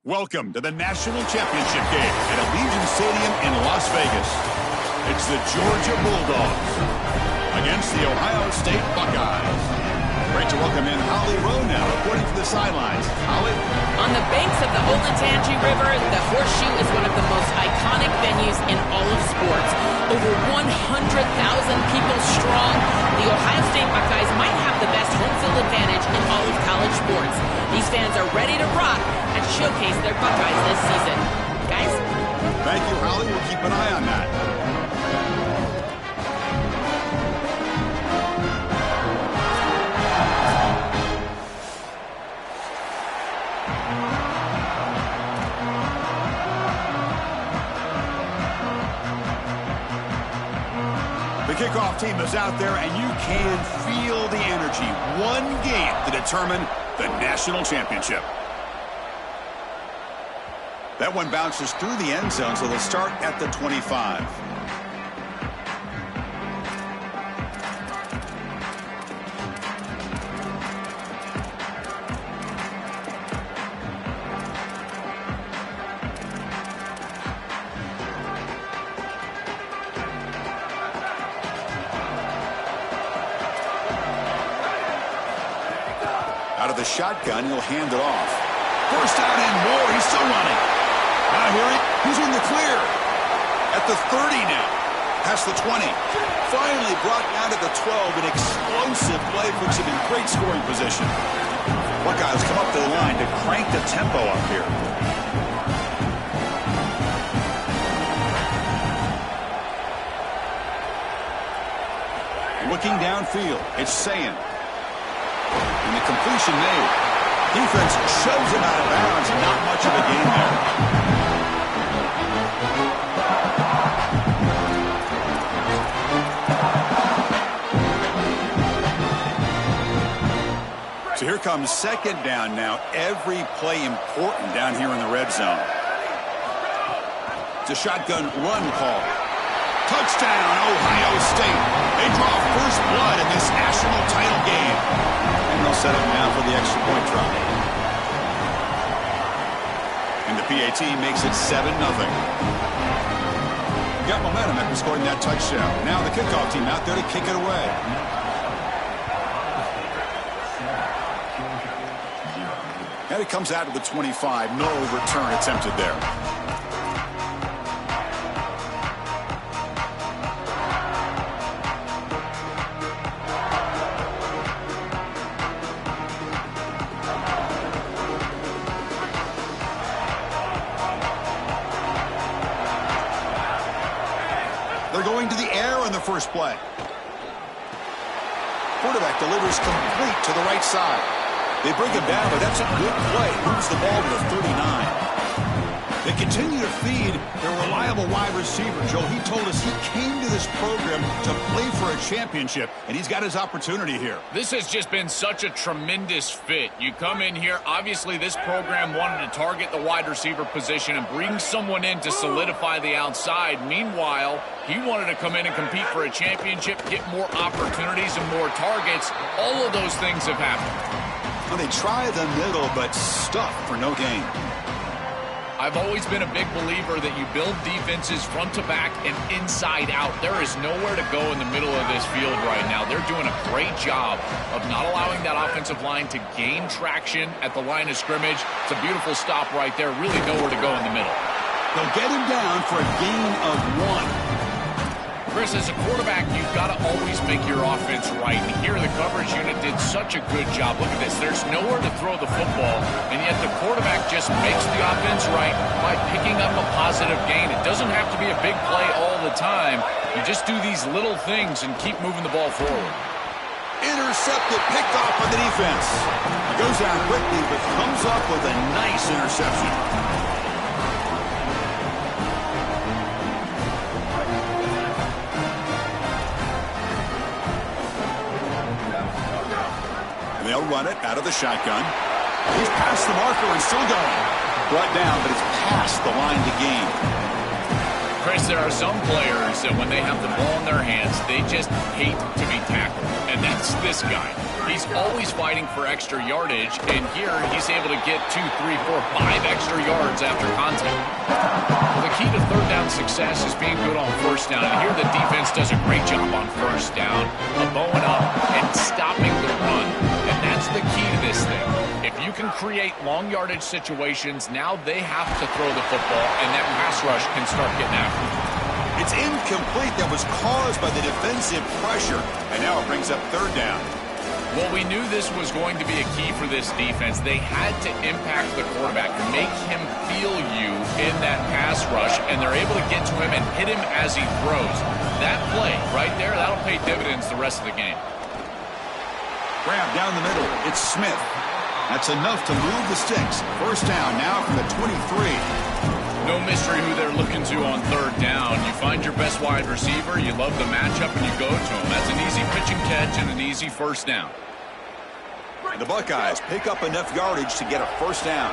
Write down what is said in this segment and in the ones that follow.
Welcome to the National Championship game at Allegiant Stadium in Las Vegas. It's the Georgia Bulldogs against the Ohio State Buckeyes. Great to welcome in Holly Rowe now, reporting from the sidelines. Holly? On the banks of the Olentangy River, the Horseshoe is one of the most iconic venues in all of sports. Over 100,000 people strong, the Ohio State Buckeyes might have the best home field advantage in all of college sports. These fans are ready to rock and showcase their Buckeyes this season. Guys? Thank you, Holly. We'll keep an eye on that. The kickoff team is out there, and you can feel the energy. One game to determine the national championship. That one bounces through the end zone, so they'll start at the 25. Out of the shotgun, he'll hand it off. First down and more. He's still running. Now here he's in the clear. At the 30 now. Past the 20. Finally brought down to the 12. An explosive play puts him in great scoring position. Buckeyes come up to the line to crank the tempo up here. Looking downfield, it's Sayin. And the completion made. Defense shoves him out of bounds. Not much of a gain there. So here comes second down now. Every play important down here in the red zone. It's a shotgun run call. Touchdown, Ohio State. They draw first blood in this national title game. And they'll set up now for the extra point try. And the PAT makes it 7-0. Got momentum after scoring that touchdown. Now the kickoff team out there to kick it away. And it comes out of the 25. No return attempted there. They're going to the air on the first play. Quarterback delivers complete to the right side. They bring him down, but that's a good play. Moves the ball to the 39. They continue to feed their reliable wide receiver. Joe, he told us he came to this program to play for a championship, and he's got his opportunity here. This has just been such a tremendous fit. You come in here, obviously this program wanted to target the wide receiver position and bring someone in to solidify the outside. Meanwhile, he wanted to come in and compete for a championship, get more opportunities and more targets. All of those things have happened. Well, they try the middle, but stuff for no gain. I've always been a big believer that you build defenses front to back and inside out. There is nowhere to go in the middle of this field right now. They're doing a great job of not allowing that offensive line to gain traction at the line of scrimmage. It's a beautiful stop right there. Really nowhere to go in the middle. They'll get him down for a gain of 1. Chris, as a quarterback, you've got to always make your offense right. And here the coverage unit did such a good job. Look at this. There's nowhere to throw the football, and yet the quarterback just makes the offense right by picking up a positive gain. It doesn't have to be a big play all the time. You just do these little things and keep moving the ball forward. Intercepted, picked off by the defense. He goes down quickly, but comes up with a nice interception. They'll run it out of the shotgun. He's past the marker and still going. Brought down, but it's past the line to gain. Chris, there are some players that when they have the ball in their hands, they just hate to be tackled. And that's this guy. He's always fighting for extra yardage, and here he's able to get 2, 3, 4, 5 extra yards after contact. The key to third down success is being good on first down, and here the defense does a great job on first down, bowing up and stopping the run. And that's the key to this thing. If you can create long yardage situations, now they have to throw the football, and that pass rush can start getting after it. It's incomplete. That was caused by the defensive pressure, and now it brings up third down. Well, we knew this was going to be a key for this defense. They had to impact the quarterback, make him feel you in that pass rush, and they're able to get to him and hit him as he throws. That play right there, that'll pay dividends the rest of the game. Grab down the middle. It's Smith. That's enough to move the sticks. First down now from the 23. No mystery who they're looking to on third down. You find your best wide receiver, you love the matchup, and you go to him. That's an easy pitch and catch and an easy first down. The Buckeyes pick up enough yardage to get a first down.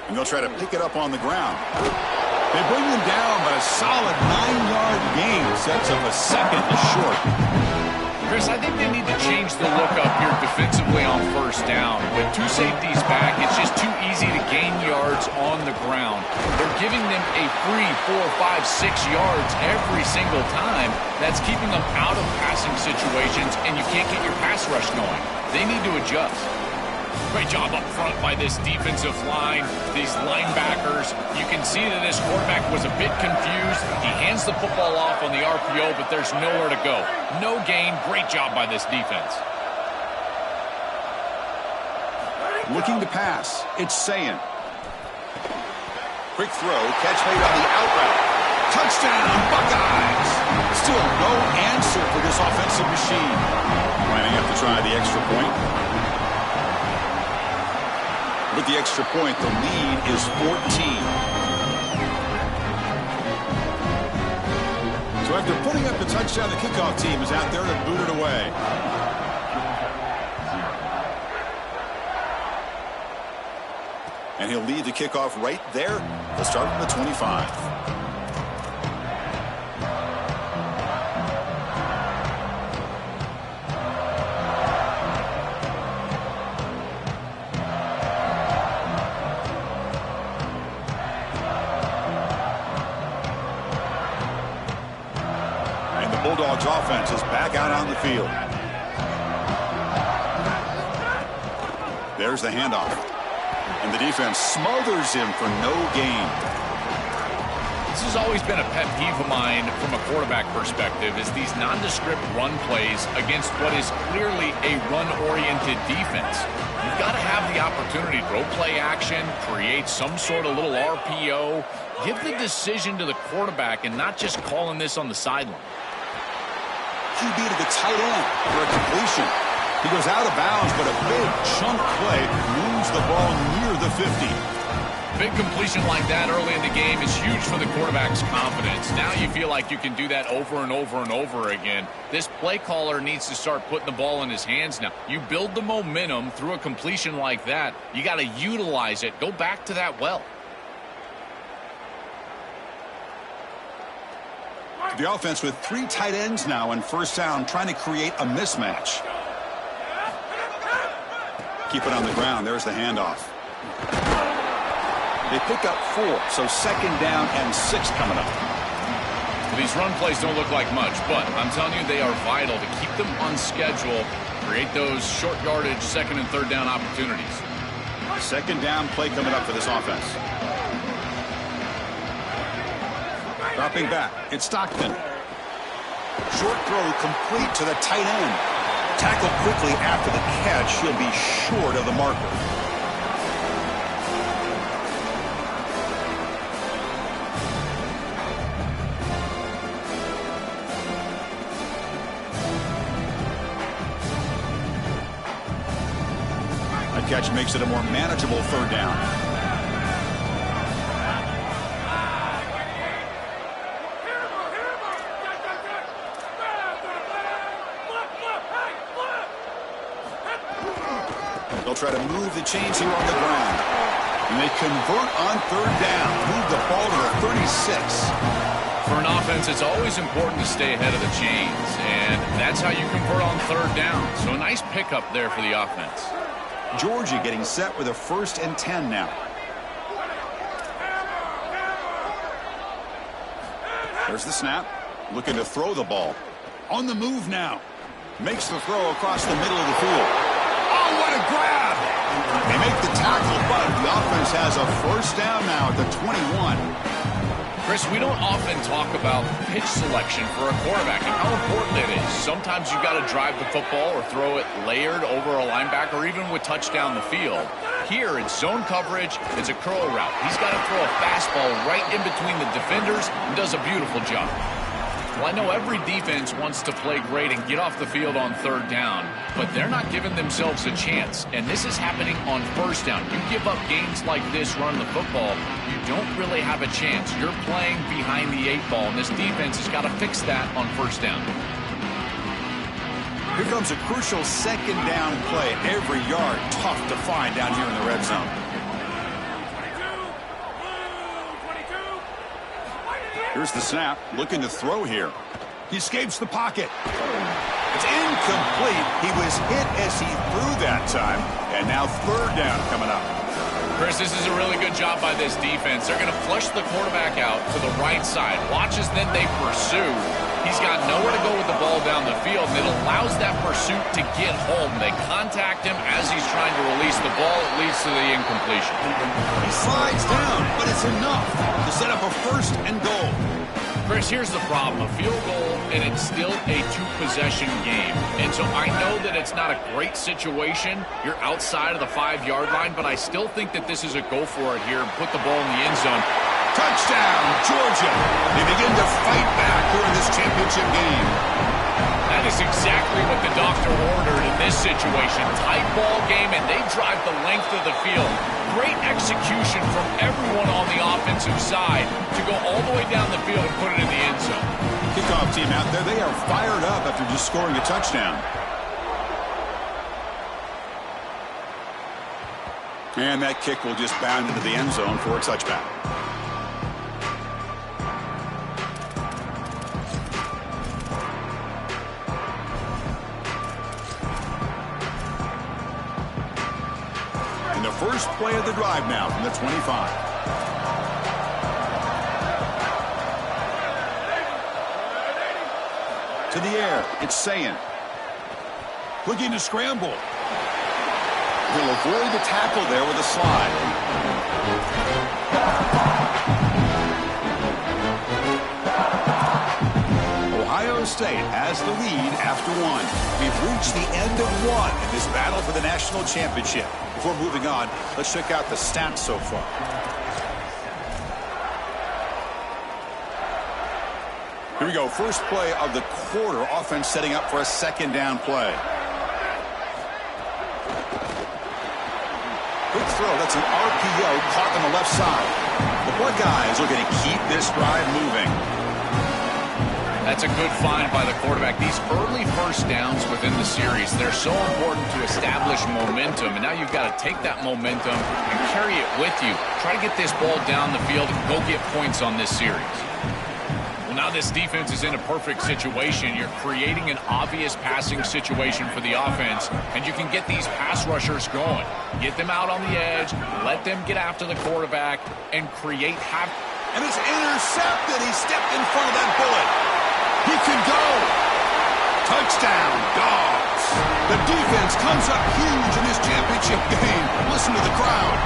And they'll try to pick it up on the ground. They bring them down, but a solid 9-yard gain sets up a second and short. Chris, I think they need to change the look up here defensively on first down. With 2 safeties back, it's just too easy to gain yards on the ground. They're giving them a free 4, 5, 6 yards every single time. That's keeping them out of passing situations, and you can't get your pass rush going. They need to adjust. Great job up front by this defensive line, these linebackers. You can see that this quarterback was a bit confused. He hands the football off on the RPO, but there's nowhere to go. No gain. Great job by this defense. Looking to pass. It's Sayin. Quick throw. Catch made on the out route. Touchdown, Buckeyes. Still no answer for this offensive machine. Lining up to try the extra point. With the extra point, the lead is 14. So after putting up the touchdown, the kickoff team is out there to boot it away. And he'll lead the kickoff right there. They'll start from the 25. Bulldogs offense is back out on the field. There's the handoff. And the defense smothers him for no gain. This has always been a pet peeve of mine from a quarterback perspective, is these nondescript run plays against what is clearly a run-oriented defense. You've got to have the opportunity to throw play action, create some sort of little RPO, give the decision to the quarterback and not just calling this on the sideline. QB to the tight end for a completion. He goes out of bounds, but a big chunk play moves the ball near the 50. Big completion like that early in the game is huge for the quarterback's confidence. Now you feel like you can do that over and over and over again. This play caller needs to start putting the ball in his hands now. You build the momentum through a completion like that. You got to utilize it. Go back to that well. The offense with 3 tight ends now in first down, trying to create a mismatch. Keep it on the ground. There's the handoff. They pick up 4, so second down and 6 coming up. These run plays don't look like much, but I'm telling you they are vital to keep them on schedule, create those short yardage second and third down opportunities. Second down play coming up for this offense. Dropping back, it's Stockton. Short throw complete to the tight end. Tackled quickly after the catch. He'll be short of the marker. That catch makes it a more manageable third down. They'll try to move the chains here on the ground. And they convert on third down. Move the ball to the 36. For an offense, it's always important to stay ahead of the chains, and that's how you convert on third down. So a nice pickup there for the offense. Georgia getting set with a 1st and 10 now. There's the snap. Looking to throw the ball. On the move now. Makes the throw across the middle of the field. Oh, what a grab! They make the tackle, but the offense has a 1st down now at the 21. Chris, we don't often talk about pitch selection for a quarterback and how important it is. Sometimes you've got to drive the football or throw it layered over a linebacker or even with touchdown the field. Here, it's zone coverage. It's a curl route. He's got to throw a fastball right in between the defenders and does a beautiful job. Well, I know every defense wants to play great and get off the field on third down, but they're not giving themselves a chance, and this is happening on 1st down. You give up games like this running the football, you don't really have a chance. You're playing behind the 8 ball, and this defense has got to fix that on 1st down. Here comes a crucial 2nd down play. Every yard tough to find down here in the red zone. Here's the snap, looking to throw here. He escapes the pocket. It's incomplete. He was hit as he threw that time. And now 3rd down coming up. Chris, this is a really good job by this defense. They're going to flush the quarterback out to the right side. Watch as then they pursue. He's got nowhere to go with the ball down the field, and it allows that pursuit to get home. They contact him as he's trying to release the ball. It leads to the incompletion. He slides down, but it's enough to set up a 1st and goal. Chris, here's the problem. A field goal, and it's still a 2-possession game. And so I know that it's not a great situation. You're outside of the 5-yard line, but I still think that this is a go for it here and put the ball in the end zone. Touchdown, Georgia. They begin to fight back here in this championship game. That is exactly what the doctor ordered in this situation. Tight ball game, and they drive the length of the field. Great execution from everyone on the offensive side to go all the way down the field and put it in the end zone. Kickoff team out there, they are fired up after just scoring a touchdown. And that kick will just bound into the end zone for a touchback. And the first play of the drive now from the 25. To the air, it's Sayin. Looking to scramble. He'll avoid the tackle there with a slide. Ohio State has the lead after 1. We've reached the end of 1 in this battle for the national championship. Before moving on, let's check out the stats so far. Here we go. First play of the quarter. Offense setting up for a 2nd down play. Quick throw. That's an RPO caught on the left side. The Buckeyes are going to keep this drive moving. That's a good find by the quarterback. These early 1st downs within the series, they're so important to establish momentum. And now you've got to take that momentum and carry it with you. Try to get this ball down the field and go get points on this series. Now this defense is in a perfect situation. You're creating an obvious passing situation for the offense, and you can get these pass rushers going. Get them out on the edge, let them get after the quarterback, and create havoc. And it's intercepted. He stepped in front of that bullet. He can go. Touchdown, Dogs. The defense comes up huge in this championship game. Listen to the crowd.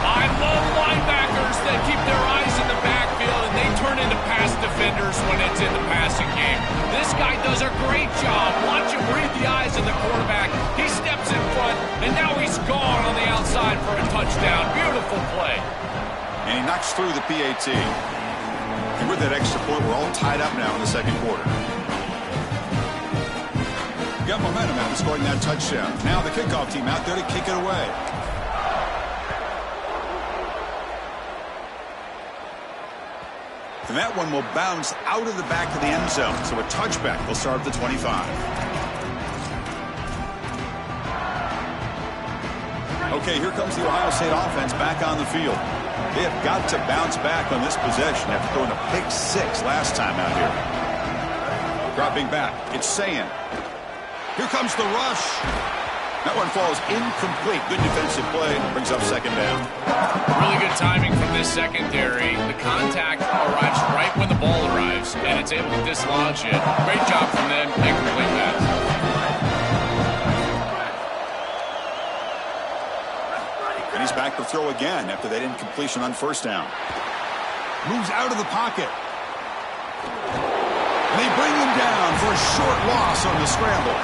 I love linebackers that keep their eyes in the backfield and they turn into pass defenders when it's in the passing game. This guy does a great job. Watch him read the eyes of the quarterback. He steps in front, and now he's gone on the outside for a touchdown. Beautiful play. And he knocks through the PAT. And with that extra point, we're all tied up now in the 2nd quarter. Got momentum after scoring that touchdown. Now the kickoff team out there to kick it away. And that one will bounce out of the back of the end zone. So a touchback will start at the 25. Okay, here comes the Ohio State offense back on the field. They have got to bounce back on this possession after throwing a pick 6 last time out here. Dropping back, it's Sayin. Here comes the rush. That one falls incomplete. Good defensive play. Brings up second down. Really good timing from this secondary. The contact arrives right when the ball arrives, and it's able to dislodge it. Great job from them. Incomplete pass. And he's back to throw again after that incompletion on first down. Moves out of the pocket. And they bring him down for a short loss on the scramble.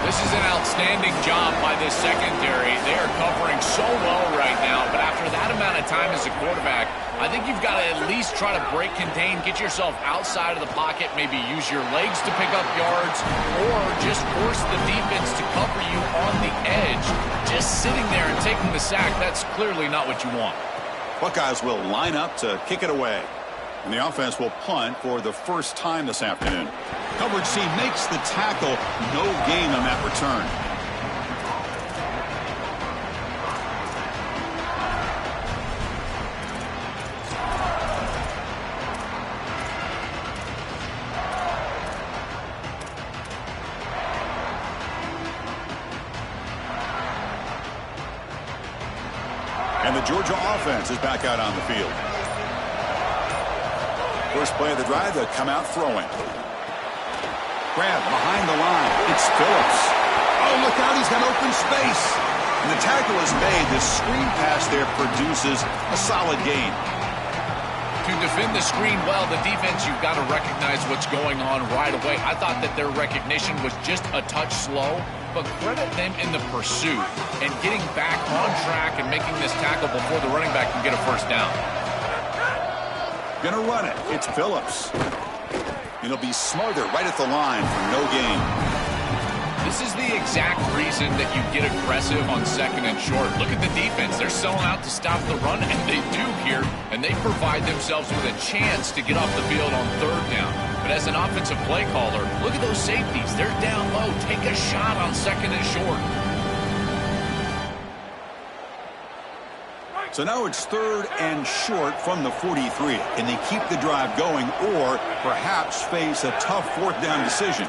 This is an outstanding job by this secondary. They are covering so well right now, but after that amount of time as a quarterback, I think you've got to at least try to break, contain, get yourself outside of the pocket, maybe use your legs to pick up yards, or just force the defense to cover you on the edge. Just sitting there and taking the sack, that's clearly not what you want. Buckeyes will line up to kick it away. And the offense will punt for the first time this afternoon. Coverage C makes the tackle. No gain on that return. And the Georgia offense is back out on the field. First play of the drive, they'll come out throwing. Grab behind the line. It's Phillips. Oh, look out. He's got open space. And the tackle is made. The screen pass there produces a solid gain. To defend the screen well, the defense, you've got to recognize what's going on right away. I thought that their recognition was just a touch slow, but credit them in the pursuit and getting back on track and making this tackle before the running back can get a first down. Gonna run it. It's Phillips. It'll be Smothered right at the line for no gain. This is the exact reason that you get aggressive on second and short. Look at the defense. They're selling out to stop the run, and they do here, and they provide themselves with a chance to get off the field on third down. But as an offensive play caller, look at those safeties. They're down low. Take a shot on second and short. So now it's third and short from the 43. Can they keep the drive going or perhaps face a tough fourth down decision?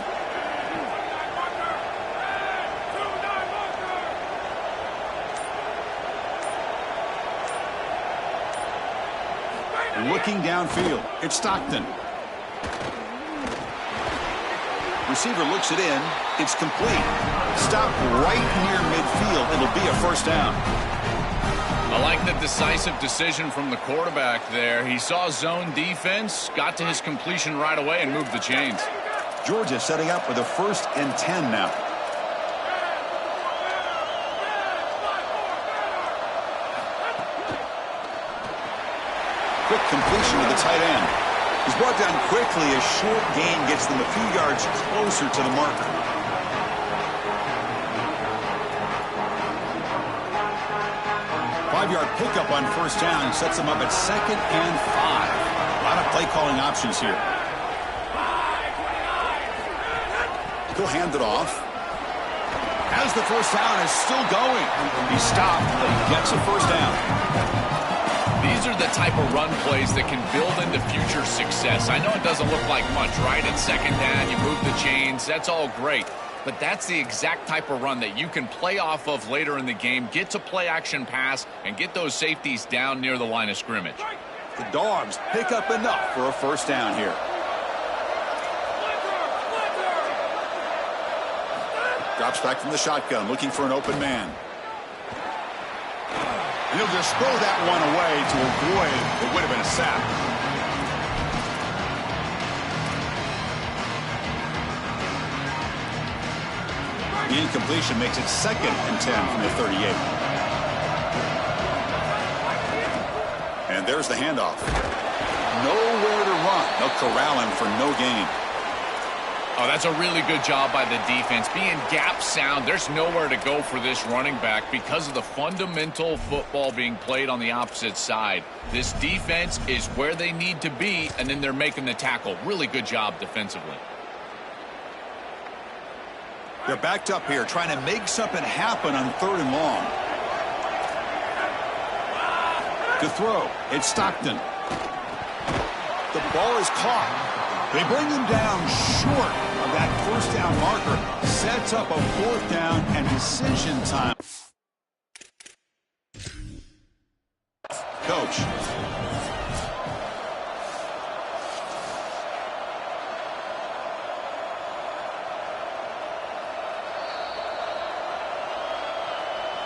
Looking downfield, it's Stockton. Receiver looks it in. It's complete. Stop right near midfield. It'll be a first down. I like the decisive decision from the quarterback there. He saw zone defense, got to his completion right away, and moved the chains. Georgia setting up for the 1st and 10 now. Quick completion to the tight end. He's brought down quickly. A short gain gets them a few yards closer to the marker. Five-yard pickup on first down sets them up at 2nd and 5. A lot of play calling options here. He'll hand it off. As the first down is still going. He stopped, but he gets a first down. These are the type of run plays that can build into future success. I know it doesn't look like much, right? It's second down, you move the chains, that's all great. But that's the exact type of run that you can play off of later in the game, get to play action pass, and get those safeties down near the line of scrimmage. The Dogs pick up enough for a first down here. Drops back from the shotgun, looking for an open man. And he'll just throw that one away to avoid what would have been a sack. The incompletion makes it 2nd and 10 from the 38. And there's the handoff. Nowhere to run. They'll corral him for no gain. Oh, that's a really good job by the defense. Being gap sound, there's nowhere to go for this running back because of the fundamental football being played on the opposite side. This defense is where they need to be, and then they're making the tackle. Really good job defensively. They're backed up here, trying to make something happen on 3rd and long. To throw, it's Stockton. The ball is caught. They bring him down short of that first down marker. Sets up a fourth down and decision time. Coach.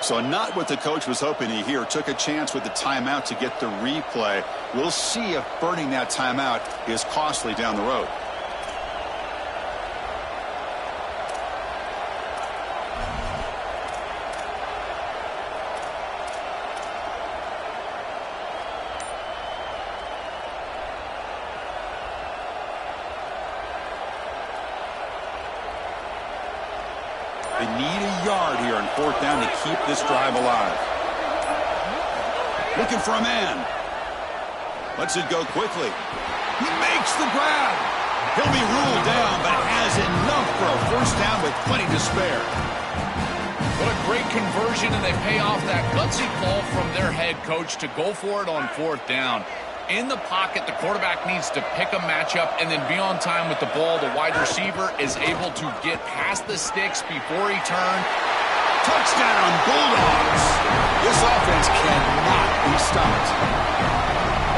So not what the coach was hoping to hear. Took a chance with the timeout to get the replay. We'll see if burning that timeout is costly down the road. They need a yard here on fourth down to keep this drive alive. Looking for a man. Lets it go quickly. He makes the grab. He'll be ruled down, but has enough for a first down with plenty to spare. What a great conversion, and they pay off that gutsy call from their head coach to go for it on fourth down. In the pocket, the quarterback needs to pick a matchup and then be on time with the ball. The wide receiver is able to get past the sticks before he turned. Touchdown, Bulldogs. This offense cannot be stopped.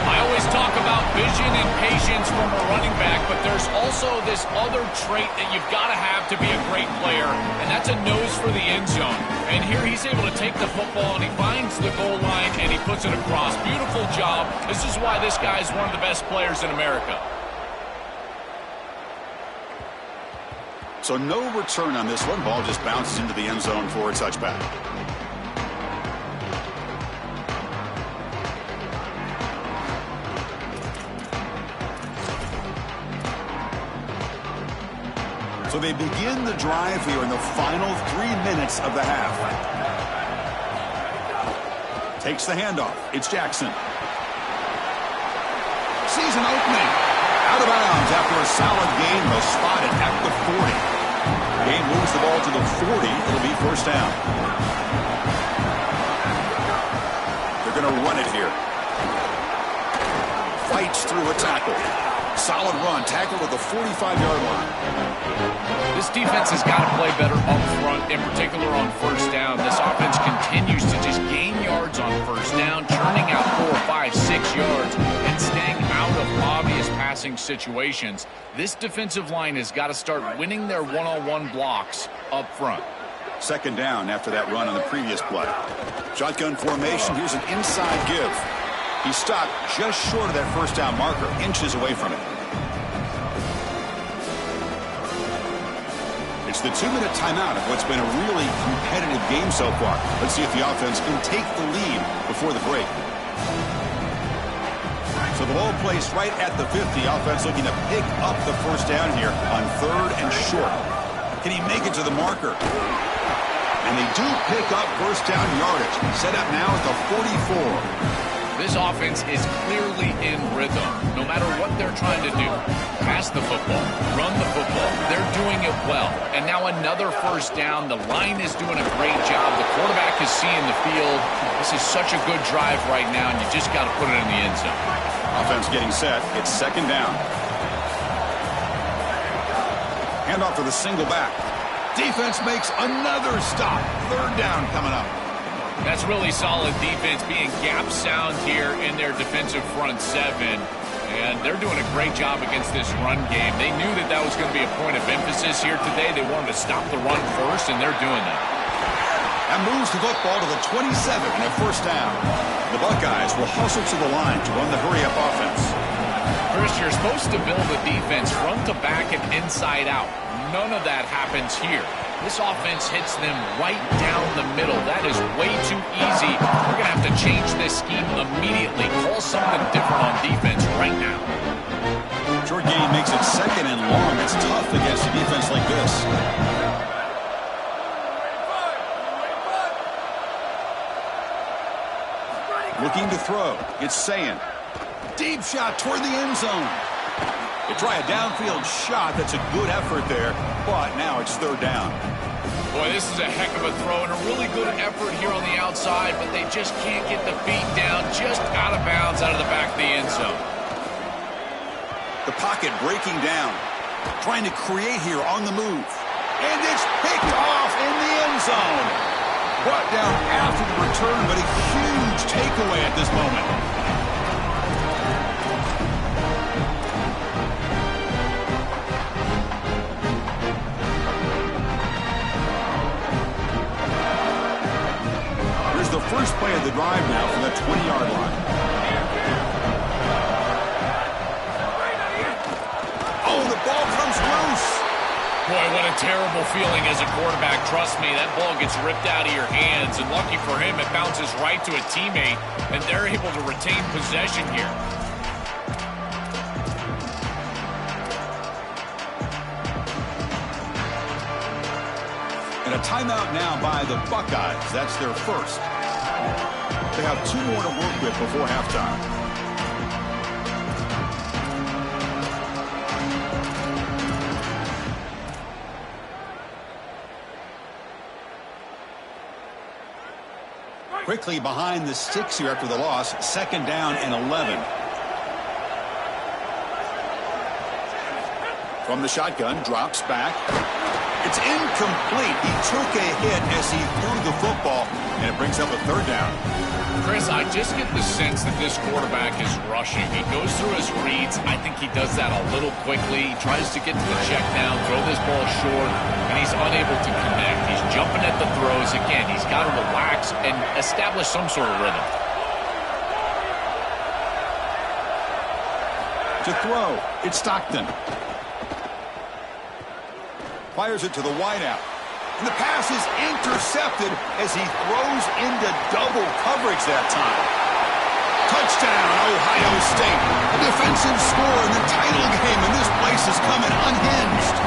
I always talk about vision and patience from a running back, but there's also this other trait that you've got to have to be a great player, and that's a nose for the end zone. And here he's able to take the football, and he finds the goal line, and he puts it across. Beautiful job. This is why this guy is one of the best players in America. So no return on this one. Ball just bounces into the end zone for a touchback. So they begin the drive here in the final 3 minutes of the half. Takes the handoff. It's Jackson. Sees an opening. Out of bounds after a solid gain. They'll spot it at the 40. Gain moves the ball to the 40. It'll be first down. They're going to run it here. Fights through a tackle. Solid run. Tackle at the 45-yard line. This defense has got to play better up front, in particular on first down. This offense continues to just gain yards on first down, churning out 4, 5, 6 yards, and staying out of obvious passing situations. This defensive line has got to start winning their one-on-one blocks up front. Second down after that run on the previous play. Shotgun formation. Here's an inside give. He stopped just short of that first down marker, inches away from it. It's the 2-minute timeout of what's been a really competitive game so far. Let's see if the offense can take the lead before the break. So the ball placed right at the 50. Offense looking to pick up the first down here on third and short. Can he make it to the marker? And they do pick up first down yardage. Set up now at the 44. This offense is clearly in rhythm, no matter what they're trying to do. Pass the football, run the football. They're doing it well. And now another first down. The line is doing a great job. The quarterback is seeing the field. This is such a good drive right now, and you just got to put it in the end zone. Offense getting set. It's second down. Handoff to the single back. Defense makes another stop. Third down coming up. That's really solid defense, being gap sound here in their defensive front seven. And they're doing a great job against this run game. They knew that that was going to be a point of emphasis here today. They wanted to stop the run first, and they're doing that. And moves the football to the 27 and a first down. The Buckeyes will hustle to the line to run the hurry-up offense. Chris, you're supposed to build a defense front to back and inside out. None of that happens here. This offense hits them right down the middle. That is way too easy. We're going to have to change this scheme immediately. Call something different on defense right now. Short gain makes it second and long. It's tough against a defense like this. Looking to throw. It's Sayin. Deep shot toward the end zone. They try a downfield shot. That's a good effort there, but now it's third down. Boy, this is a heck of a throw and a really good effort here on the outside, but they just can't get the feet down, just out of bounds out of the back of the end zone. The pocket breaking down, trying to create here on the move. And it's picked off in the end zone. Brought down after the return, but a huge takeaway at this moment. Here's the first play of the drive now from the 20-yard line. Oh, the ball comes loose. Boy, what a terrible feeling as a quarterback. Trust me, that ball gets ripped out of your hands, and lucky for him, it bounces right to a teammate, and they're able to retain possession here. And a timeout now by the Buckeyes. That's their first. They have 2 more to work with before halftime. Quickly behind the sticks here after the loss. 2nd down and 11. From the shotgun, drops back. It's incomplete. He took a hit as he threw the football, and it brings up a 3rd down. Chris, I just get the sense that this quarterback is rushing. He goes through his reads. I think he does that a little quickly. He tries to get to the check down, throw this ball short, and he's unable to connect. He's jumping at the throws. Again, he's got to relax and establish some sort of rhythm. To throw, it's Stockton. Fires it to the wideout. And the pass is intercepted as he throws into double coverage that time. Touchdown, Ohio State. A defensive score in the title game, and this place is coming unhinged.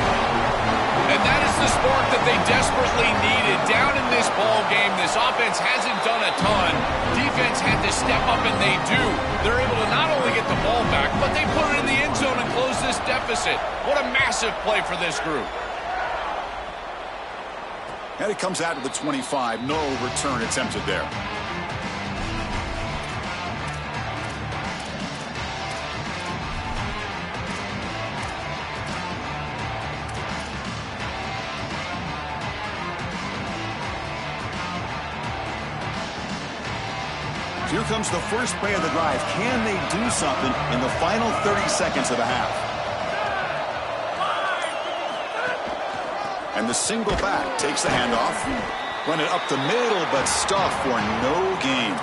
And that is the spark that they desperately needed. Down in this ball game, this offense hasn't done a ton. Defense had to step up, and they do. They're able to not only get the ball back, but they put it in the end zone and close this deficit. What a massive play for this group. And it comes out to the 25. No return attempted there. Here comes the first play of the drive. Can they do something in the final 30 seconds of the half? And the single back takes the handoff. Run it up the middle, but stuffed for no gain.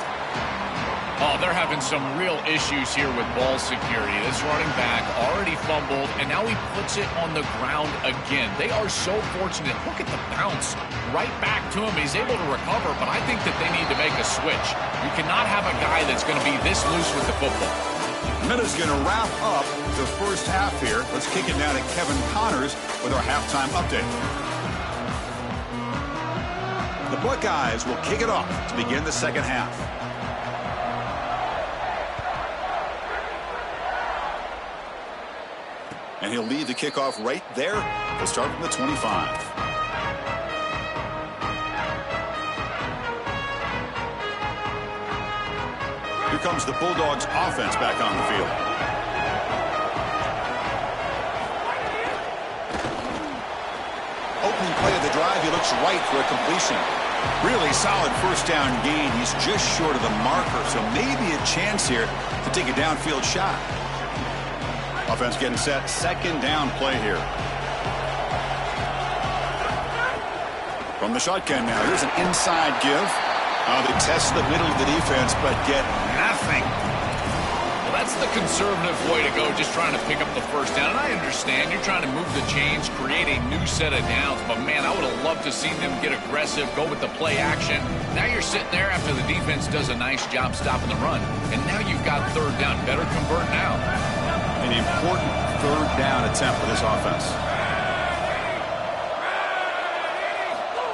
Oh, they're having some real issues here with ball security. This running back already fumbled, and now he puts it on the ground again. They are so fortunate. Look at the bounce right back to him. He's able to recover, but I think that they need to make a switch. You cannot have a guy that's going to be this loose with the football. Minutes going to wrap up the first half here. Let's kick it now to Kevin Connors with our halftime update. The Buckeyes will kick it off to begin the second half. And he'll lead the kickoff right there. They'll start from the 25. Here comes the Bulldogs offense back on the field. Opening play of the drive, he looks right for a completion. Really solid first down gain. He's just short of the marker, so maybe a chance here to take a downfield shot. Offense getting set. Second down play here. From the shotgun now. Here's an inside give. They test the middle of the defense, but get nothing. Well, that's the conservative way to go, just trying to pick up the first down. And I understand you're trying to move the chains, create a new set of downs. But, man, I would have loved to see them get aggressive, go with the play action. Now you're sitting there after the defense does a nice job stopping the run. And now you've got third down. Better convert now. An important third down attempt for this offense.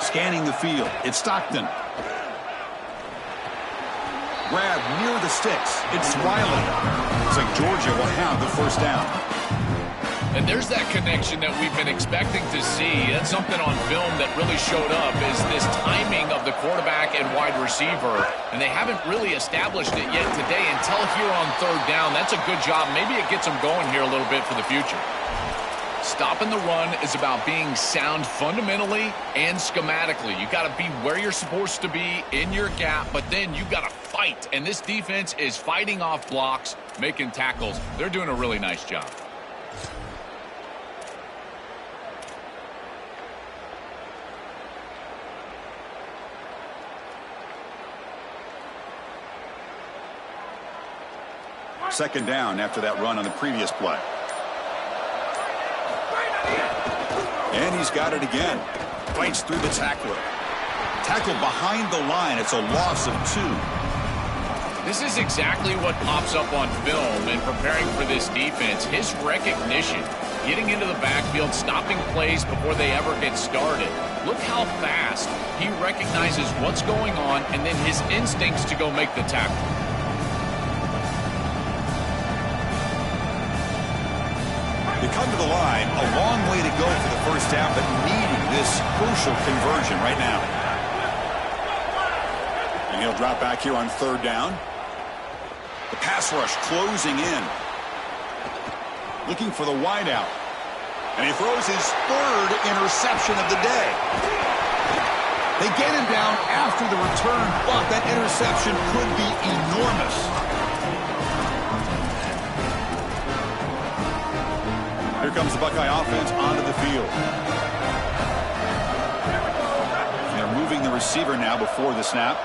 Scanning the field. It's Stockton. Grab near the sticks. It's Wiley. Looks like Georgia will have the first down. And there's that connection that we've been expecting to see. That's something on film that really showed up, is this timing of the quarterback and wide receiver. And they haven't really established it yet today until here on third down. That's a good job. Maybe it gets them going here a little bit for the future. Stopping the run is about being sound fundamentally and schematically. You got to be where you're supposed to be in your gap, but then you got to fight. And this defense is fighting off blocks, making tackles. They're doing a really nice job. Second down after that run on the previous play. And he's got it again. Fights through the tackler. Tackle behind the line. It's a loss of 2. This is exactly what pops up on film in preparing for this defense. His recognition, getting into the backfield, stopping plays before they ever get started. Look how fast he recognizes what's going on and then his instincts to go make the tackle. They come to the line, a long way to go for the first down, but needing this crucial conversion right now. And he'll drop back here on third down. The pass rush closing in. Looking for the wideout. And he throws his third interception of the day. They get him down after the return, but that interception could be enormous. Here comes the Buckeye offense onto the field. And they're moving the receiver now before the snap.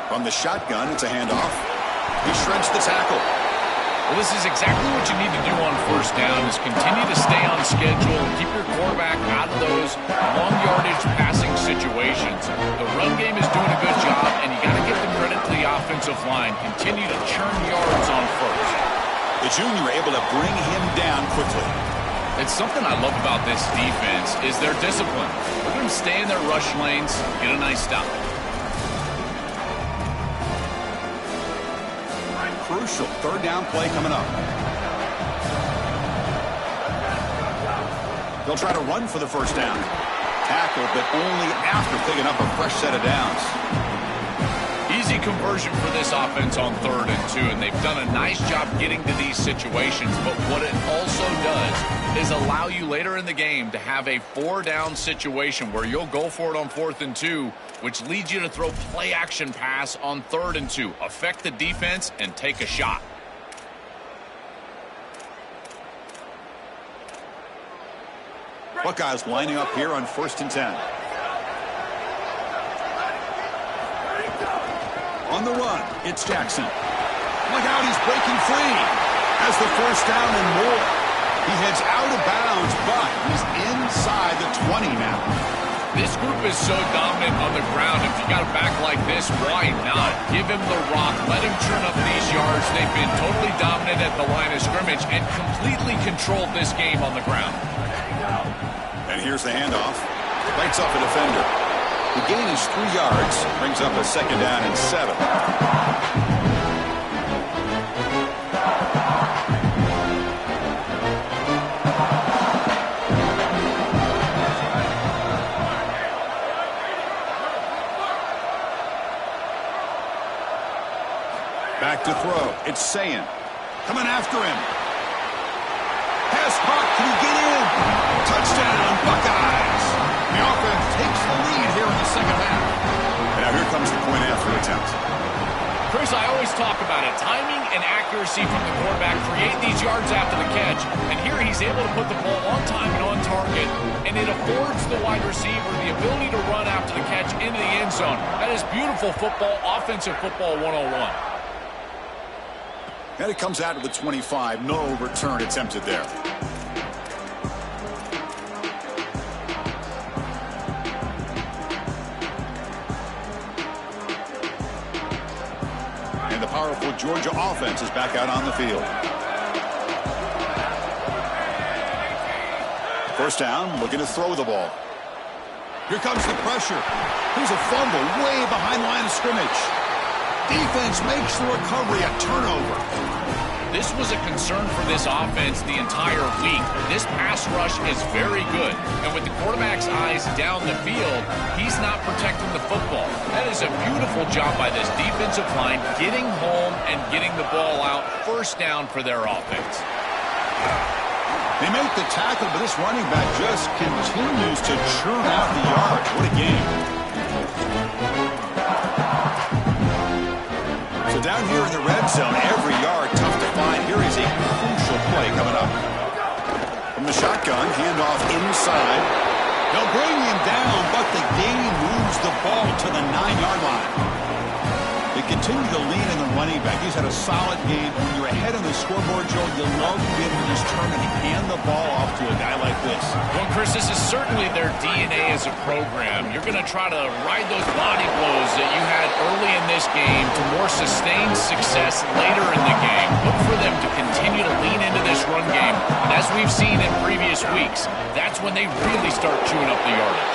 From the shotgun, it's a handoff. He shreds the tackle. Well, this is exactly what you need to do on first down, is continue to stay on schedule and keep your quarterback out of those long yardage passing situations. The run game is doing a good job, and you got to give the credit to the offensive line. Continue to churn yards on first. The junior able to bring him down quickly. It's something I love about this defense is their discipline. Look at them stay in their rush lanes, get a nice stop. Crucial third down play coming up. They'll try to run for the first down. Tackled, but only after picking up a fresh set of downs. Easy conversion for this offense on 3rd and 2, and they've done a nice job getting to these situations. But what it also does is allow you later in the game to have a 4-down situation where you'll go for it on 4th and 2, which leads you to throw play-action pass on 3rd and 2. Affect the defense and take a shot. Buckeyes lining up here on 1st and 10. On the run, it's Jackson. Look out, he's breaking free. Has the first down and more. He heads out of bounds, but he's inside the 20 now. This group is so dominant on the ground. If you got a back like this, why not? Give him the rock. Let him churn up these yards. They've been totally dominant at the line of scrimmage and completely controlled this game on the ground. And here's the handoff. Bites off a defender. The gain is 3 yards. Brings up a 2nd down and 7. Back to throw. It's Sayin. Coming after him. Pass caught. Can he get in? Touchdown, Buckeyes. The offense takes the lead here in the second half. And now here comes the point after attempt. Chris, I always talk about it. Timing and accuracy from the quarterback create these yards after the catch. And here he's able to put the ball on time and on target. And it affords the wide receiver the ability to run after the catch into the end zone. That is beautiful football, offensive football 101. And it comes out to the 25. No return attempted there. And the powerful Georgia offense is back out on the field. First down, looking to throw the ball. Here comes the pressure. Here's a fumble way behind the line of scrimmage. Defense makes the recovery, a turnover. This was a concern for this offense the entire week. This pass rush is very good. And with the quarterback's eyes down the field, he's not protecting the football. That is a beautiful job by this defensive line, getting home and getting the ball out. First down for their offense. They make the tackle, but this running back just continues to churn out the yards. What a game. So down here in the red zone, every yard tough to find. Here is a crucial play coming up. From the shotgun, handoff inside. They'll bring him down, but the game moves the ball to the 9-yard line. They continue to lean in the running back. He's had a solid game. When you're ahead on the scoreboard, Joe, you love being able to just turn and hand the ball off to a guy like this. Well, Chris, this is certainly their DNA as a program. You're going to try to ride those body blows that you had early in this game to more sustained success later in the game. Look for them to continue to lean into this run game. And as we've seen in previous weeks, that's when they really start chewing up the yardage.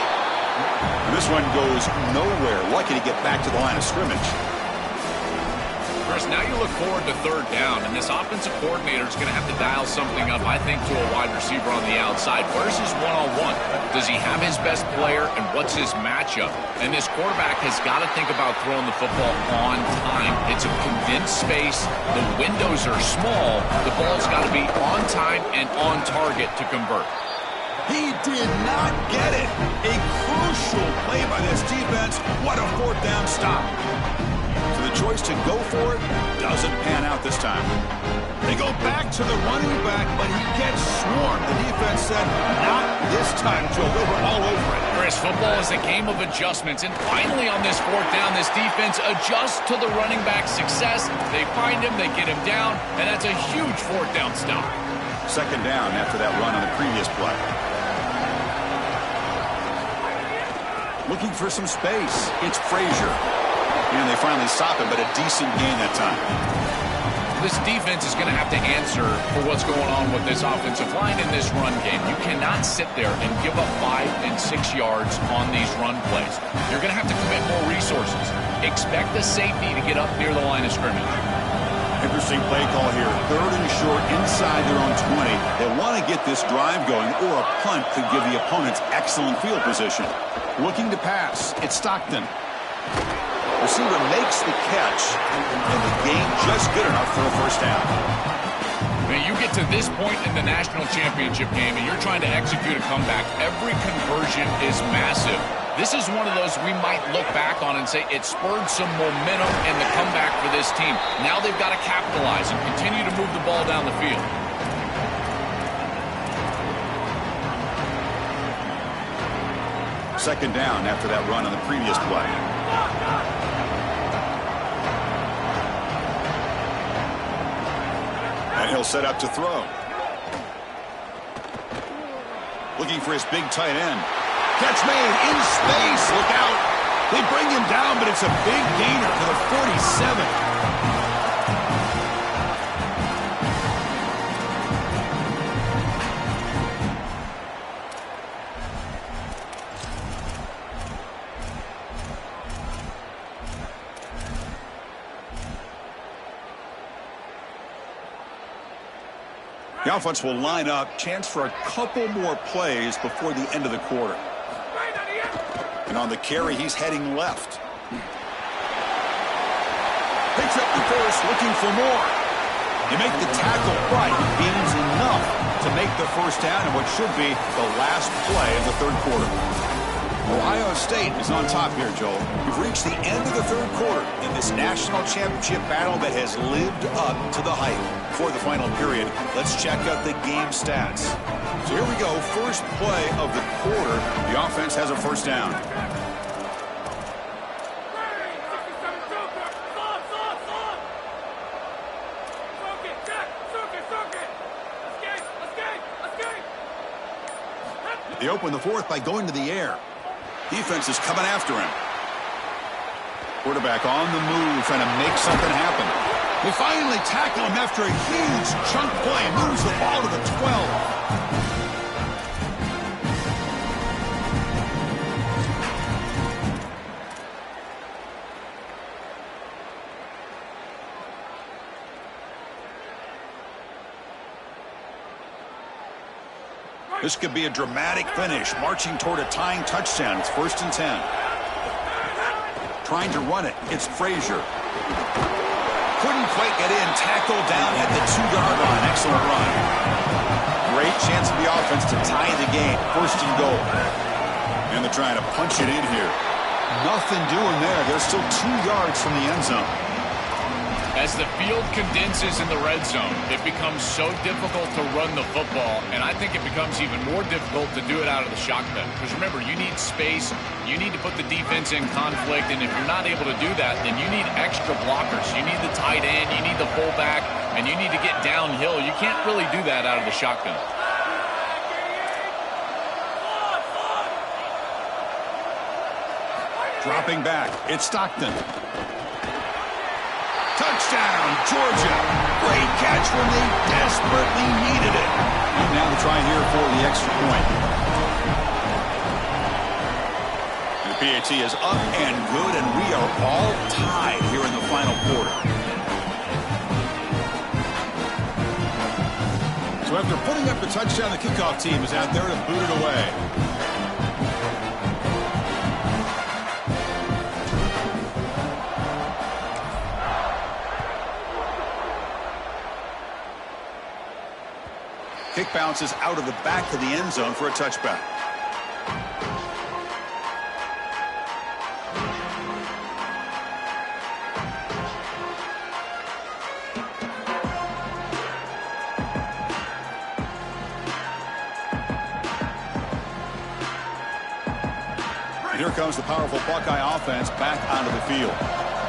This one goes nowhere. Lucky to get back to the line of scrimmage. Chris, now you look forward to third down, and this offensive coordinator is going to have to dial something up, I think, to a wide receiver on the outside. Where's his one-on-one? Does he have his best player, and what's his matchup? And this quarterback has got to think about throwing the football on time. It's a condensed space. The windows are small. The ball's got to be on time and on target to convert. He did not get it. A crucial play by this defense. What a fourth down stop. So the choice to go for it doesn't pan out this time. They go back to the running back, but he gets swarmed. The defense said, not this time, Joe. They were all over it. Chris, football is a game of adjustments, and finally on this fourth down, this defense adjusts to the running back's success. They find him, they get him down, and that's a huge fourth down stop. Second down after that run on the previous play. Looking for some space. It's Frazier. And they finally stop it, but a decent gain that time. This defense is going to have to answer for what's going on with this offensive line in this run game. You cannot sit there and give up 5 and 6 yards on these run plays. You're going to have to commit more resources. Expect the safety to get up near the line of scrimmage. Interesting play call here. Third and short inside their own 20. They want to get this drive going, or a punt could give the opponents excellent field position. Looking to pass. It's Stockton. Receiver makes the catch, and the game just good enough for a first down. Now you get to this point in the national championship game, and you're trying to execute a comeback. Every conversion is massive. This is one of those we might look back on and say it spurred some momentum in the comeback for this team. Now they've got to capitalize and continue to move the ball down the field. Second down after that run on the previous play. And he'll set up to throw. Looking for his big tight end. Catch made in space. Look out. They bring him down, but it's a big gainer for the 47. The offense will line up. Chance for a couple more plays before the end of the quarter. And on the carry, he's heading left. Picks up the first, looking for more. They make the tackle right. He gains enough to make the first down in what should be the last play of the third quarter. Ohio State is on top here, Joel. We've reached the end of the third quarter in this national championship battle that has lived up to the hype. For the final period, let's check out the game stats. So here we go. First play of the quarter. The offense has a first down. They open the fourth by going to the air. Defense is coming after him. Quarterback on the move, trying to make something happen. They finally tackle him after a huge chunk play. Moves the ball to the 12. This could be a dramatic finish, marching toward a tying touchdown. It's 1st and 10. Trying to run it. It's Frazier. Couldn't quite get in. Tackled down at the 2-yard line. Excellent run. Great chance for the offense to tie the game. 1st and goal. And they're trying to punch it in here. Nothing doing there. They're still 2 yards from the end zone. As the field condenses in the red zone, it becomes so difficult to run the football, and I think it becomes even more difficult to do it out of the shotgun. Because remember, you need space, you need to put the defense in conflict, and if you're not able to do that, then you need extra blockers. You need the tight end, you need the fullback, and you need to get downhill. You can't really do that out of the shotgun. Dropping back, it's Stockton. Touchdown, Georgia. Great catch when they desperately needed it. And now to try here for the extra point. And the PAT is up and good, and we are all tied here in the final quarter. So after putting up the touchdown, the kickoff team is out there to boot it away. Kick bounces out of the back of the end zone for a touchback. And here comes the powerful Buckeye offense back onto the field.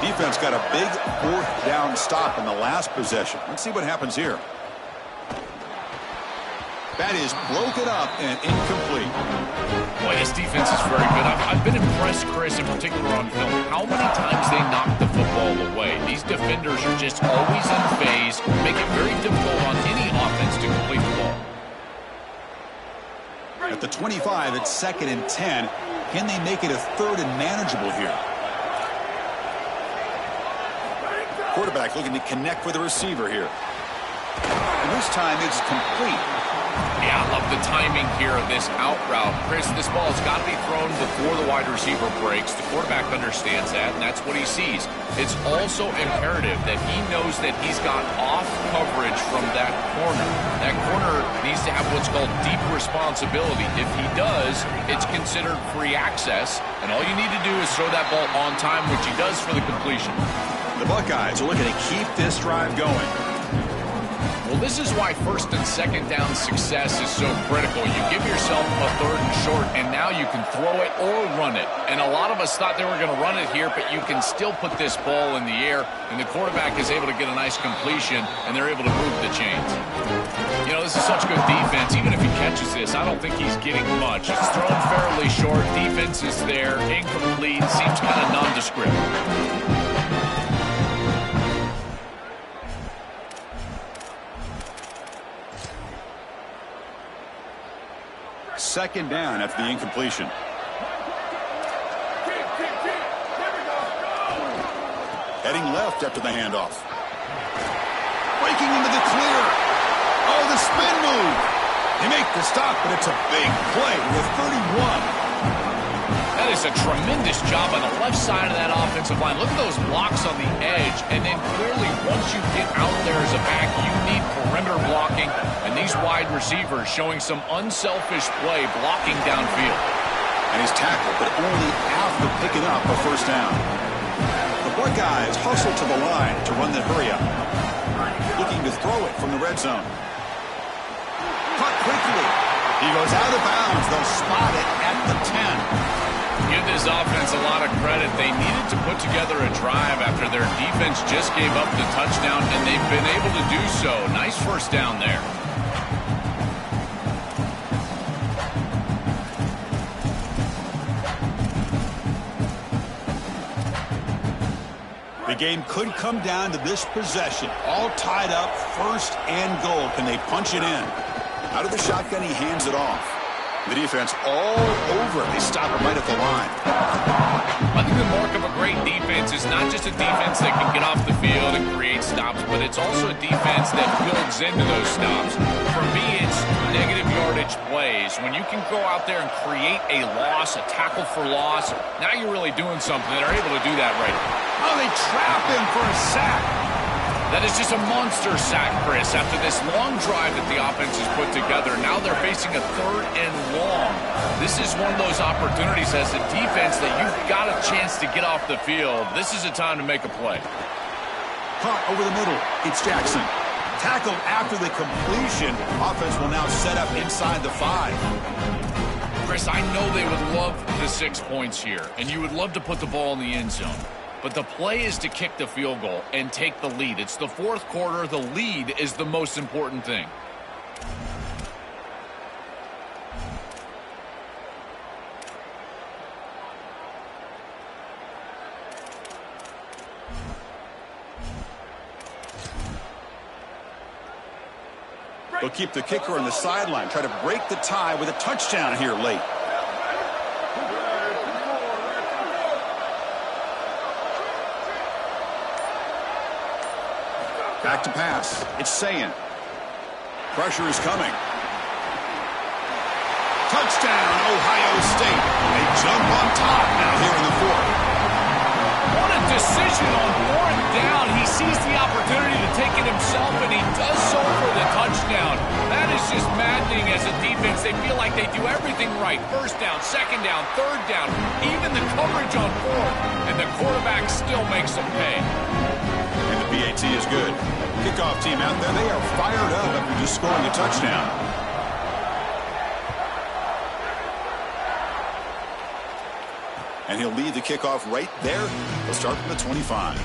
Defense got a big 4th down stop in the last possession. Let's see what happens here. That is broken up and incomplete. Boy, this defense is very good. I've been impressed, Chris, in particular on film, how many times they knock the football away. These defenders are just always in phase, make it very difficult on any offense to complete the ball. At the 25, it's 2nd and 10. Can they make it a 3rd and manageable here? Quarterback looking to connect with the receiver here. And this time it's complete. Yeah, I love the timing here of this out route. Chris, this ball has got to be thrown before the wide receiver breaks. The quarterback understands that, and that's what he sees. It's also imperative that he knows that he's got off coverage from that corner. That corner needs to have what's called deep responsibility. If he does, it's considered free access, and all you need to do is throw that ball on time, which he does for the completion. The Buckeyes are looking to keep this drive going. Well, this is why 1st and 2nd down success is so critical. You give yourself a 3rd and short, and now you can throw it or run it. And a lot of us thought they were going to run it here, but you can still put this ball in the air, and the quarterback is able to get a nice completion, and they're able to move the chains. You know, this is such good defense. Even if he catches this, I don't think he's getting much. It's thrown fairly short. Defense is there. Incomplete. Seems kind of nondescript. 2nd down after the incompletion. Heading left after the handoff. Breaking into the clear. Oh, the spin move. They make the stop, but it's a big play with 31. That is a tremendous job on the left side of that offensive line. Look at those blocks on the edge. And then clearly, once you get out there as a back, you need perimeter blocking. And these wide receivers showing some unselfish play blocking downfield. And he's tackled, but only after picking up a 1st down. The Buckeyes hustle to the line to run the hurry up. Looking to throw it from the red zone. Cut quickly. He goes out of bounds. They'll spot it at the 10. Give this offense a lot of credit. They needed to put together a drive after their defense just gave up the touchdown, and they've been able to do so. Nice 1st down there. The game could come down to this possession. All tied up, 1st and goal. Can they punch it in? Out of the shotgun, he hands it off. The defense all over it. They stop him right at the line. I think the mark of a great defense is not just a defense that can get off the field and create stops, but it's also a defense that builds into those stops. For me, it's negative yardage plays. When you can go out there and create a loss, a tackle for loss, now you're really doing something. They're able to do that right now. Oh, they trap him for a sack. That is just a monster sack, Chris. After this long drive that the offense has put together, now they're facing a 3rd and long. This is one of those opportunities as a defense that you've got a chance to get off the field. This is a time to make a play. Caught over the middle. It's Jackson. Tackled after the completion. Offense will now set up inside the 5. Chris, I know they would love the 6 points here, and you would love to put the ball in the end zone. But the play is to kick the field goal and take the lead. It's the 4th quarter. The lead is the most important thing. They'll keep the kicker on the sideline, try to break the tie with a touchdown here late. Back to pass. It's Sayin. Pressure is coming. Touchdown, Ohio State. They jump on top now here in the 4th. What a decision on 4th down. He sees the opportunity to take it himself, and he does so for the touchdown. That is just maddening as a defense. They feel like they do everything right. 1st down, 2nd down, 3rd down, even the coverage on 4th, and the quarterback still makes them pay. And the PAT is good. Kickoff team out there, they are fired up after just scoring a touchdown. And he'll lead the kickoff right there. They'll start from the 25.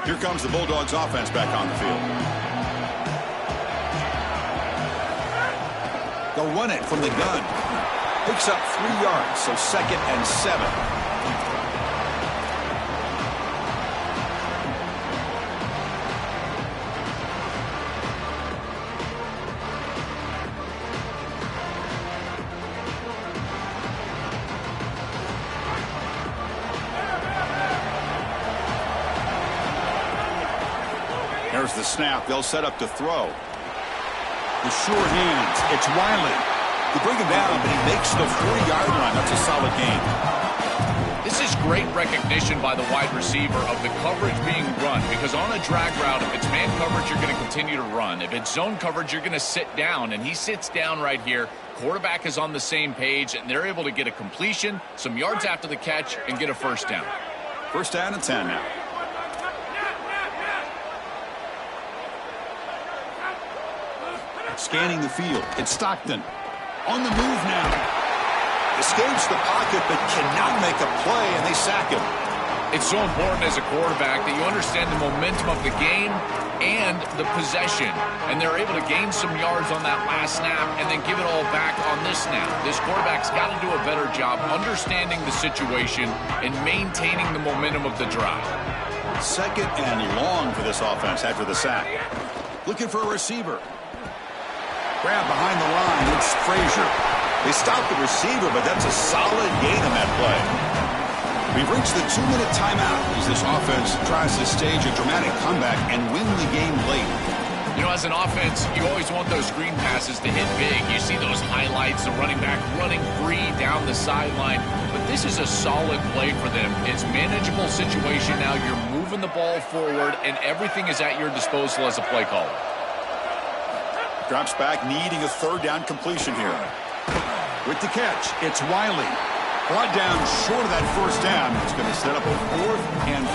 Here comes the Bulldogs offense back on the field. They'll run it from the gun. Picks up 3 yards, so 2nd and 7. There's the snap. They'll set up to throw. The short hands. It's Wiley. They bring him down, but he makes the 40-yard line. That's a solid gain. This is great recognition by the wide receiver of the coverage being run, because on a drag route, if it's man coverage, you're going to continue to run. If it's zone coverage, you're going to sit down, and he sits down right here. Quarterback is on the same page, and they're able to get a completion, some yards after the catch, and get a 1st down. 1st down and 10 now. Scanning the field. It's Stockton. On the move now. Escapes the pocket but cannot make a play, and they sack him. It's so important as a quarterback that you understand the momentum of the game and the possession. And they're able to gain some yards on that last snap and then give it all back on this snap. This quarterback's got to do a better job understanding the situation and maintaining the momentum of the drive. 2nd and long for this offense after the sack. Looking for a receiver. Grab behind the line. It's Frazier. They stop the receiver, but that's a solid gain on that play. We've reached the 2-minute timeout as this offense tries to stage a dramatic comeback and win the game late. You know, as an offense, you always want those screen passes to hit big. You see those highlights, the running back running free down the sideline. But this is a solid play for them. It's manageable situation now. You're moving the ball forward, and everything is at your disposal as a play caller. Drops back, needing a 3rd down completion here. With the catch, it's Wiley. Brought down short of that 1st down. It's going to set up a 4th and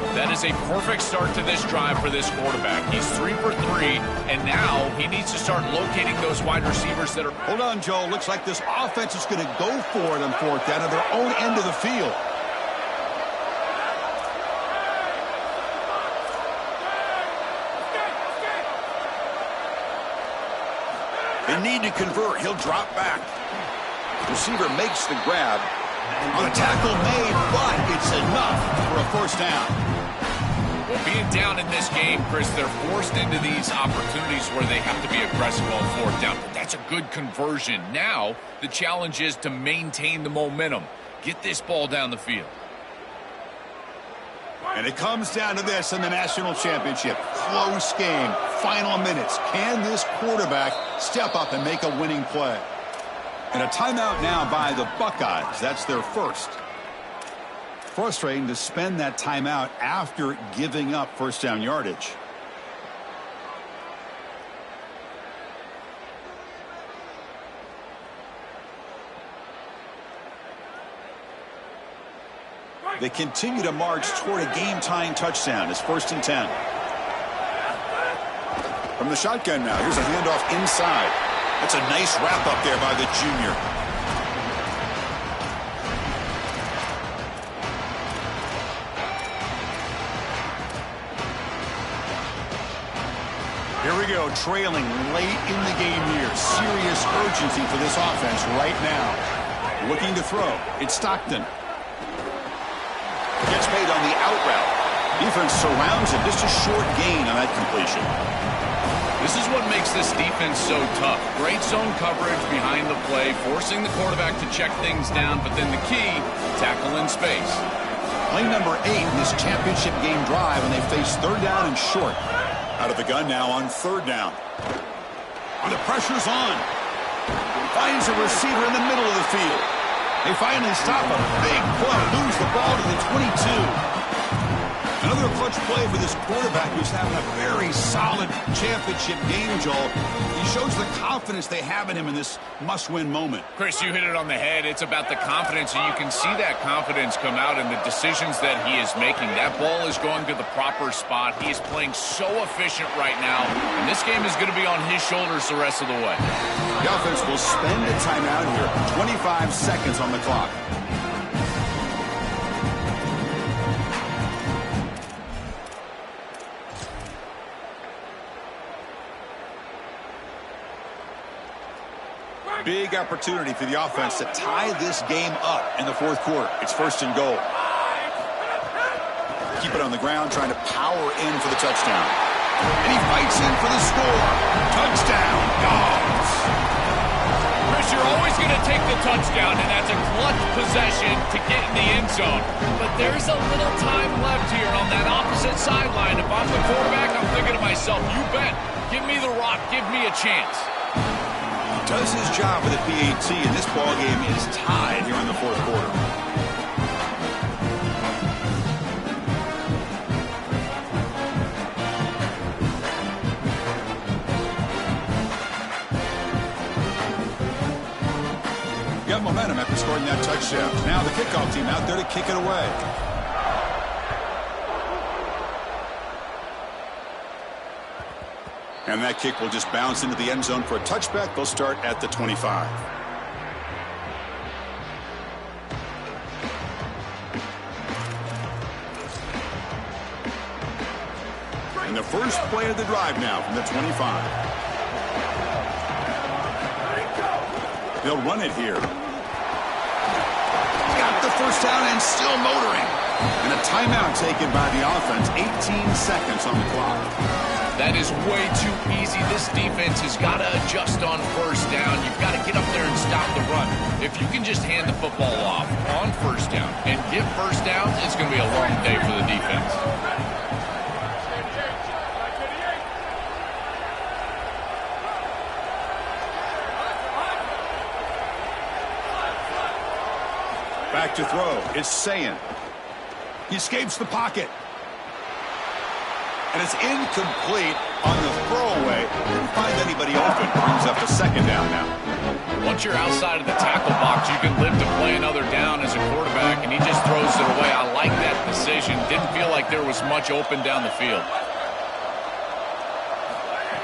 4. That is a perfect start to this drive for this quarterback. He's 3 for 3, and now he needs to start locating those wide receivers that are... Hold on, Joe. Looks like this offense is going to go for it on 4th down at their own end of the field. They need to convert. He'll drop back. Receiver makes the grab. On a tackle made, but it's enough for a first down. Well, being down in this game, Chris, they're forced into these opportunities where they have to be aggressive on fourth down. But that's a good conversion. Now, the challenge is to maintain the momentum. Get this ball down the field. And it comes down to this in the national championship. Close game, final minutes. Can this quarterback step up and make a winning play? And a timeout now by the Buckeyes. That's their first. Frustrating to spend that timeout after giving up first down yardage. They continue to march toward a game-tying touchdown. It's 1st and 10. From the shotgun now, here's a handoff inside. That's a nice wrap-up there by the junior. Here we go, trailing late in the game here. Serious urgency for this offense right now. Looking to throw. It's Stockton. Gets made on the out route. Defense surrounds him. Just a short gain on that completion. This is what makes this defense so tough. Great zone coverage behind the play, forcing the quarterback to check things down, but then the key, tackle in space. Play number 8 in this championship game drive, and they face third down and short. Out of the gun now on third down. And the pressure's on. Finds a receiver in the middle of the field. They finally stop a big play. Lose the ball to the 22. Another clutch play for this quarterback who's having a very solid championship game, Joel. He shows the confidence they have in him in this must-win moment. Chris, you hit it on the head. It's about the confidence, and you can see that confidence come out in the decisions that he is making. That ball is going to the proper spot. He is playing so efficient right now, and this game is going to be on his shoulders the rest of the way. The offense will spend a timeout here. 25 seconds on the clock. Big opportunity for the offense to tie this game up in the fourth quarter. It's 1st and goal. Keep it on the ground, trying to power in for the touchdown. And he fights in for the score. Touchdown, Dogs. Chris, you're always going to take the touchdown, and that's a clutch possession to get in the end zone. But there's a little time left here on that opposite sideline. If I'm the quarterback, I'm thinking to myself, you bet. Give me the rock. Give me a chance. Does his job with the PAT, and this ball game is tied here in the fourth quarter. Got momentum after scoring that touchdown. Now the kickoff team out there to kick it away. And that kick will just bounce into the end zone for a touchback. They'll start at the 25. And the first play of the drive now from the 25. They'll run it here. Got the first down and still motoring. And a timeout taken by the offense. 18 seconds on the clock. That is way too easy. This defense has got to adjust on first down. You've got to get up there and stop the run. If you can just hand the football off on first down and get first downs, it's going to be a long day for the defense. Back to throw. It's Sayin. He escapes the pocket. And it's incomplete on the throwaway. Didn't find anybody open. Brings up a second down now. Once you're outside of the tackle box, you can live to play another down as a quarterback, and he just throws it away. I like that decision. Didn't feel like there was much open down the field.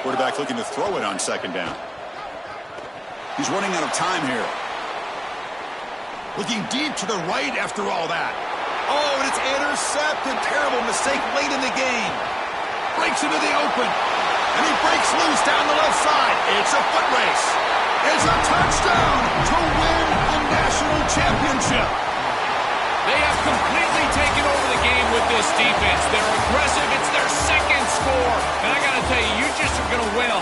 Quarterback looking to throw it on second down. He's running out of time here. Looking deep to the right after all that. Oh, and it's intercepted. Terrible mistake late in the game. Breaks into the open, and he breaks loose down the left side. It's a foot race. It's a touchdown to win a national championship. They have completely taken over the game with this defense. They're aggressive. It's their second score. And I got to tell you, you just are going to win 100%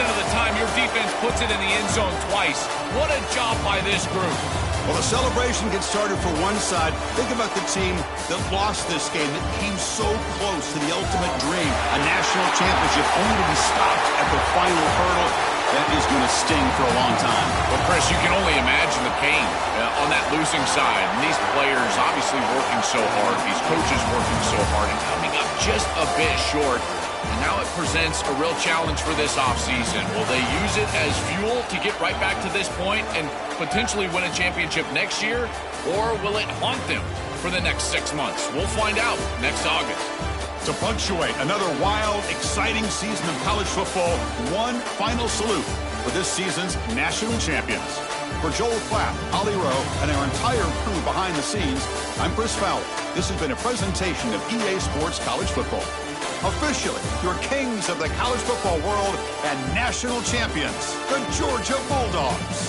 of the time your defense puts it in the end zone twice. What a job by this group. Well, the celebration gets started for one side. Think about the team that lost this game, that came so close to the ultimate dream, a national championship, only to be stopped at the final hurdle. That is going to sting for a long time. Well, Chris, you can only imagine the pain on that losing side. And these players obviously working so hard, these coaches working so hard, and coming up just a bit short. And now it presents a real challenge for this offseason. Will they use it as fuel to get right back to this point and potentially win a championship next year? Or will it haunt them for the next 6 months? We'll find out next August. To punctuate another wild, exciting season of college football, one final salute for this season's national champions. For Joel Klatt, Ollie Rowe, and our entire crew behind the scenes, I'm Chris Fowler. This has been a presentation of EA Sports College Football. Officially, your kings of the college football world and national champions, the Georgia Bulldogs.